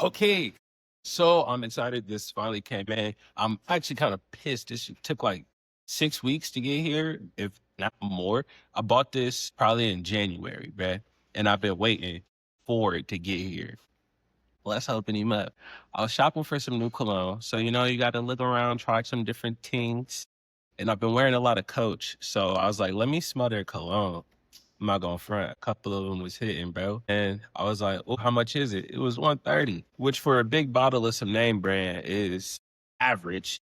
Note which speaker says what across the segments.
Speaker 1: Okay. So I'm excited this finally came in. I'm actually kind of pissed. This took like 6 weeks to get here, if not more. I bought this probably in January, man. And I've been waiting for it to get here. Let's open him up. I was shopping for some new cologne. So, you got to look around, try some different things. And I've been wearing a lot of Coach. So I was like, let me smell their cologne. I'm not gonna front. A couple of them was hitting, bro. And I was like, oh, how much is it? It was 130, which for a big bottle of some name brand is average.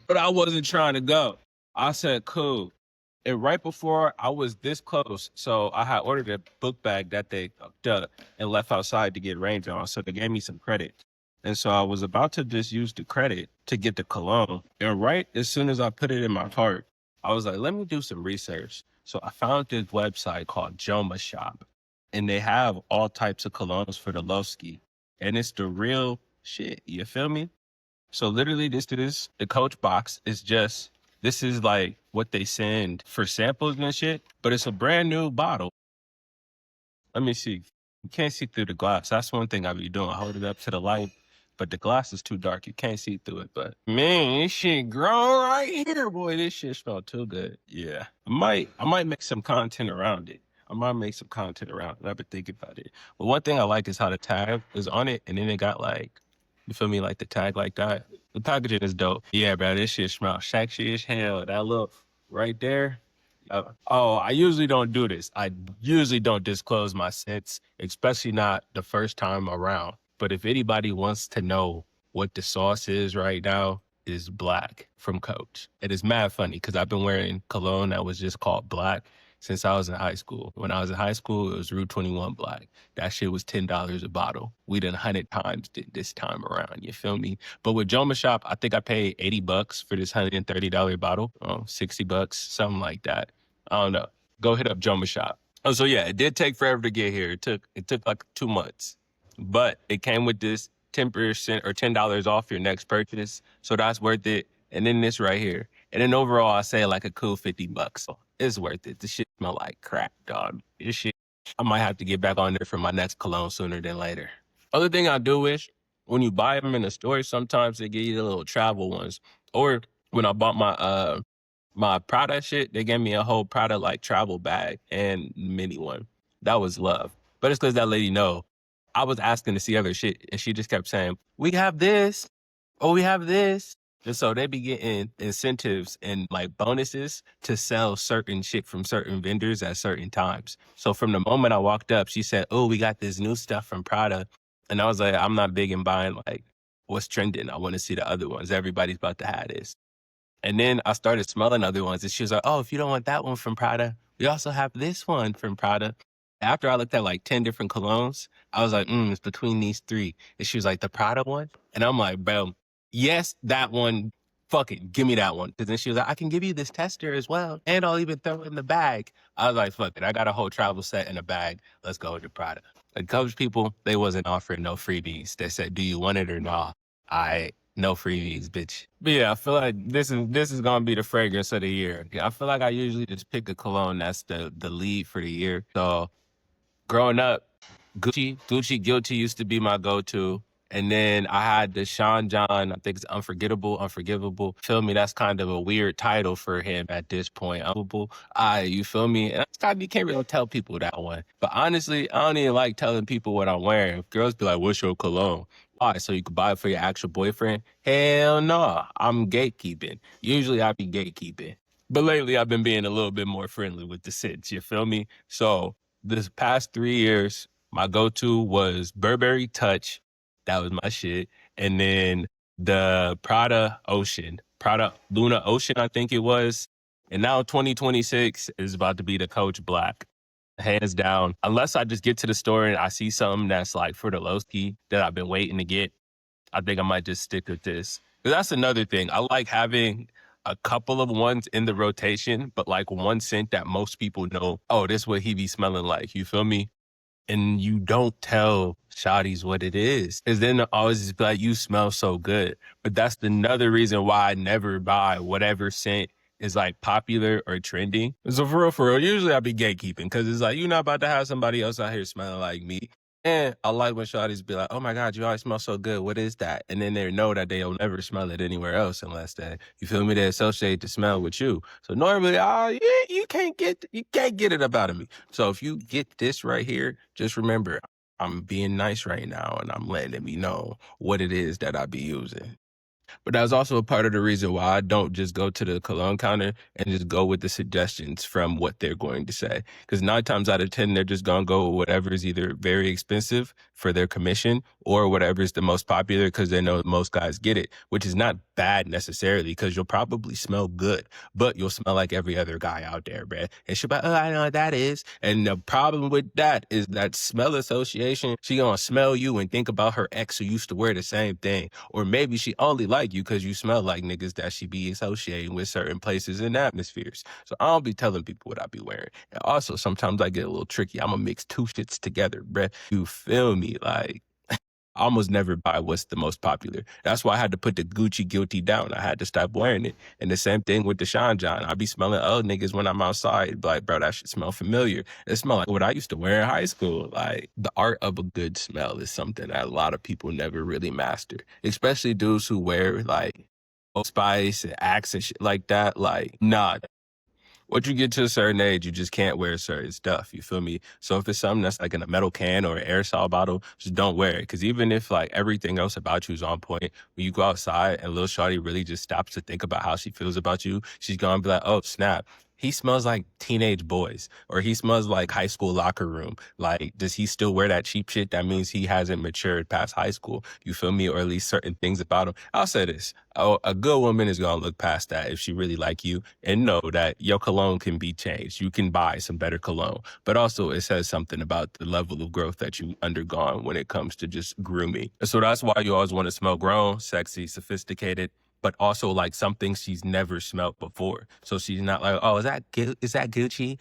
Speaker 1: But I wasn't trying to go. I said, cool. And right before I was this close, so I had ordered a book bag that they hooked up and left outside to get range on. So they gave me some credit. And so I was about to just use the credit to get the cologne. And right as soon as I put it in my cart, I was like, let me do some research. So I found this website called Joma Shop, and they have all types of colognes for the low ski. And it's the real shit. You feel me? So literally the Coach box is just, this is like what they send for samples and shit, but it's a brand new bottle. Let me see. You can't see through the glass. That's one thing I be doing. Hold it up to the light, but the glass is too dark. You can't see through it. But man, this shit grown right here, boy. This shit smell too good. Yeah, I might make some content around it. I might make some content around it. I've been thinking about it. But one thing I like is how the tag is on it, and then it got like, you feel me, like the tag like that. The packaging is dope. Yeah, bro, this shit smells sexy as hell. That look right there. Oh, I usually don't do this. I usually don't disclose my scents, especially not the first time around. But if anybody wants to know what the sauce is right now, is Black from Coach. It is mad funny because I've been wearing cologne that was just called Black since I was in high school. When I was in high school, it was Rue 21 Black. That shit was $10 a bottle. We done 100 times this time around. You feel me? But with Joma Shop, I think I paid $80 for this $130 bottle, $60, something like that. I don't know. Go hit up Joma Shop. Oh, so yeah, it did take forever to get here. It took like 2 months, but it came with this 10% or $10 off your next purchase. So that's worth it. And then this right here. And then overall, I say like a cool $50. So it's worth it. This shit smell like crap, dog. This shit, I might have to get back on there for my next cologne sooner than later. Other thing I do is when you buy them in the store, sometimes they give you the little travel ones. Or when I bought my Prada shit, they gave me a whole Prada like travel bag and mini one. That was love. But it's because that lady know. I was asking to see other shit, and she just kept saying, we have this, oh, we have this. And so they be getting incentives and like bonuses to sell certain shit from certain vendors at certain times. So from the moment I walked up, she said, oh, we got this new stuff from Prada. And I was like, I'm not big in buying like what's trending. I want to see the other ones. Everybody's about to have this. And then I started smelling other ones, and she was like, oh, if you don't want that one from Prada, we also have this one from Prada. After I looked at like 10 different colognes, I was like, it's between these three. And she was like, the Prada one? And I'm like, bro, yes, that one. Fuck it, give me that one. Because then she was like, I can give you this tester as well, and I'll even throw it in the bag. I was like, fuck it, I got a whole travel set in a bag. Let's go with the Prada. The Coach people, they wasn't offering no freebies. They said, do you want it or not? No freebies, bitch. But yeah, I feel like this is gonna be the fragrance of the year. Yeah, I feel like I usually just pick a cologne that's the lead for the year. So growing up, Gucci Guilty used to be my go-to. And then I had the Sean John, I think it's Unforgivable. Feel me? That's kind of a weird title for him at this point. Unforgivable. You feel me? And you can't really tell people that one. But honestly, I don't even like telling people what I'm wearing. Girls be like, what's your cologne? Why? So you could buy it for your actual boyfriend? Hell no. I'm gatekeeping. Usually I be gatekeeping. But lately I've been being a little bit more friendly with the scents. You feel me? So this past 3 years, my go-to was Burberry Touch. That was my shit. And then the Prada Luna Ocean, I think it was. And now 2026 is about to be the Coach Black. Hands down. Unless I just get to the store and I see something that's like for the low ski that I've been waiting to get, I think I might just stick with this. But that's another thing. I like having a couple of ones in the rotation, but like one scent that most people know, oh, this is what he be smelling like. You feel me? And you don't tell shawties what it is. Because then they'll always just be like, you smell so good. But that's another reason why I never buy whatever scent is like popular or trending. So for real, usually I be gatekeeping because it's like, you're not about to have somebody else out here smelling like me. And I like when shawty's be like, "Oh my god, you always smell so good. What is that?" And then they know that they'll never smell it anywhere else unless they, you feel me, they associate the smell with you. So normally, you can't get it up out of me. So if you get this right here, just remember, I'm being nice right now and I'm letting me know what it is that I be using. But that's also a part of the reason why I don't just go to the cologne counter and just go with the suggestions from what they're going to say. Because 9 times out of 10, they're just going to go with whatever is either very expensive for their commission or whatever is the most popular because they know most guys get it, which is not bad necessarily because you'll probably smell good, but you'll smell like every other guy out there, bruh. And she'll be like, oh, I know what that is. And the problem with that is that smell association, she gonna smell you and think about her ex who used to wear the same thing. Or maybe she only like you because you smell like niggas that she be associating with certain places and atmospheres. So I don't be telling people what I be wearing. And also, sometimes I get a little tricky. I'm gonna mix two shits together, bruh. You feel me? Like, I almost never buy what's the most popular. That's why I had to put the Gucci guilty down. I had to stop wearing it. And the same thing with the Sean John. I be smelling old niggas when I'm outside. Like, bro, that shit smell familiar. It smell like what I used to wear in high school. Like, the art of a good smell is something that a lot of people never really master. Especially dudes who wear like Old Spice and Axe and shit like that. Like, nah, once you get to a certain age, you just can't wear certain stuff. You feel me? So if it's something that's like in a metal can or an aerosol bottle, just don't wear it. Because even if like everything else about you is on point, when you go outside and little shawty really just stops to think about how she feels about you, she's gonna be like, oh snap. He smells like teenage boys, or he smells like high school locker room. Like, does he still wear that cheap shit? That means he hasn't matured past high school. You feel me? Or at least certain things about him. I'll say this: a good woman is gonna look past that if she really like you and know that your cologne can be changed. You can buy some better cologne, but also it says something about the level of growth that you undergone when it comes to just grooming. So that's why you always want to smell grown, sexy, sophisticated, but also like something she's never smelled before. So she's not like, oh, is that Gucci?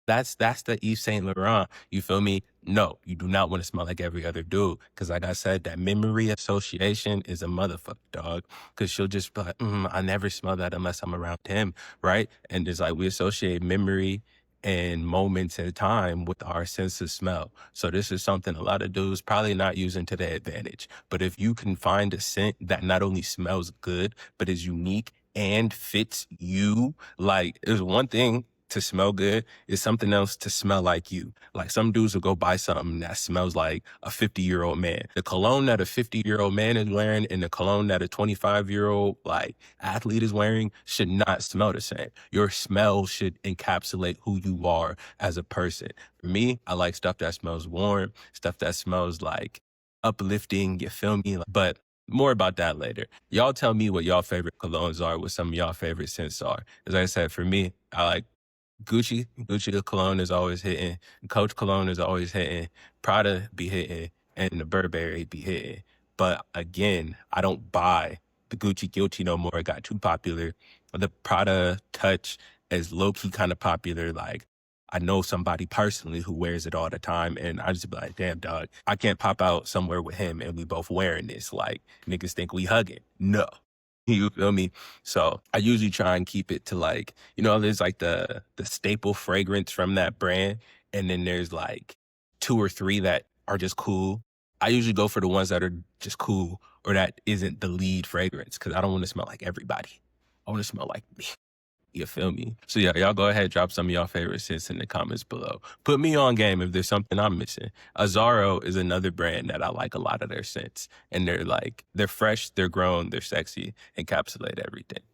Speaker 1: That's the Yves Saint Laurent. You feel me? No, you do not want to smell like every other dude. Because like I said, that memory association is a motherfucker, dog. Because she'll just be like, I never smell that unless I'm around him, right? And it's like we associate memory and moments in time with our sense of smell. So this is something a lot of dudes probably not using to their advantage. But if you can find a scent that not only smells good, but is unique and fits you, like there's one thing to smell good, is something else to smell like you. Like some dudes will go buy something that smells like a 50-year-old man. The cologne that a 50-year-old man is wearing and the cologne that a 25-year-old like athlete is wearing should not smell the same. Your smell should encapsulate who you are as a person. For me, I like stuff that smells warm, stuff that smells like uplifting, you feel me? But more about that later. Y'all tell me what y'all favorite colognes are, what some of y'all favorite scents are. As I said, for me, I like Gucci the cologne is always hitting. Coach cologne is always hitting. Prada be hitting, and the Burberry be hitting. But again, I don't buy the Gucci Guilty no more. It got too popular. The Prada Touch is low key kind of popular. Like I know somebody personally who wears it all the time, and I just be like, damn dog, I can't pop out somewhere with him and we both wearing this. Like niggas think we hugging. No. You feel me? So I usually try and keep it to like, there's like the staple fragrance from that brand, and then there's like two or three that are just cool. I usually go for the ones that are just cool or that isn't the lead fragrance because I don't want to smell like everybody. I want to smell like me. You feel me? So yeah, y'all go ahead, drop some of y'all favorite scents in the comments below. Put me on game if there's something I'm missing. Azaro is another brand that I like a lot of their scents. And they're fresh, they're grown, they're sexy, encapsulate everything.